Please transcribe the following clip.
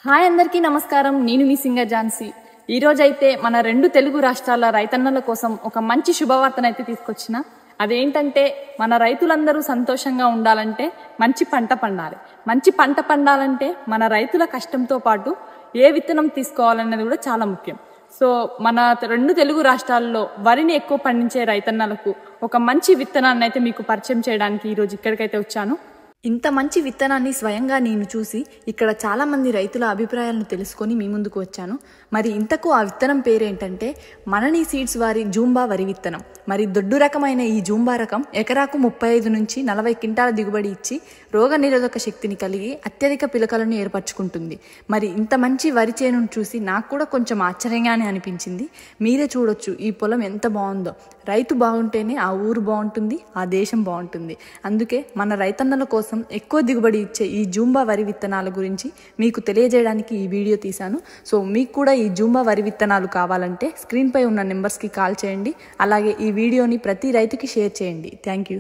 Hi అందరికీ నమస్కారం. నేను మీ సింగర్ ఝాన్సీ. ఈ రోజైతే మన రెండు తెలుగు రాష్ట్రాల రైతన్నల కోసం ఒక మంచి శుభవార్తనైతే తీసుకొచ్చిన. అదేంటంటే మన రైతులందరూ సంతోషంగా ఉండాలంటే మంచి పంట పండాలి. మంచి పంట పండాలంటే మన రైతుల కష్టంతో పాటు ఏ విత్తనం తీసుకోవాలన్నది కూడా చాలా ముఖ్యం. సో మన రెండు తెలుగు రాష్ట్రాల్లో వరిని ఎక్కువ పండించే రైతన్నలకు ఒక మంచి విత్తనాన్ని అయితే మీకు పరిచయం చేయడానికి ఈరోజు ఇక్కడికైతే వచ్చాను. ఇంత మంచి విత్తనాన్ని స్వయంగా నేను చూసి ఇక్కడ చాలా మంది రైతుల అభిప్రాయాలను తెలుసుకొని మీ ముందుకు వచ్చాను. మరి ఇంతకు ఆ విత్తనం పేరేంటంటే మనని సీడ్స్ వారి జూంబా వరి విత్తనం. మరి దొడ్డు రకమైన ఈ జూంబా రకం ఎకరాకు 35 నుంచి 40 క్వింటాల దిగుబడి ఇచ్చి రోగ నిరోధక శక్తిని కలిగి అత్యధిక పిలకలను ఏర్పరచుకుంటుంది. మరి ఇంత మంచి వరి చేనును చూసి నాకు కూడా కొంచెం ఆశ్చర్యంగానే అనిపించింది. మీరే చూడొచ్చు ఈ పొలం ఎంత బాగుందో. రైతు బాగుంటేనే ఆ ఊరు బాగుంటుంది, ఆ దేశం బాగుంటుంది. అందుకే మన రైతన్నల కోసం ఎక్కువ దిగుబడి ఇచ్చే ఈ జూంబా వరి విత్తనాల గురించి మీకు తెలియజేయడానికి ఈ వీడియో తీశాను. సో మీకు కూడా ఈ జూంబా వరి విత్తనాలు కావాలంటే స్క్రీన్పై ఉన్న నెంబర్స్కి కాల్ చేయండి. అలాగే ఈ వీడియోని ప్రతి రైతుకి షేర్ చేయండి. Thank you.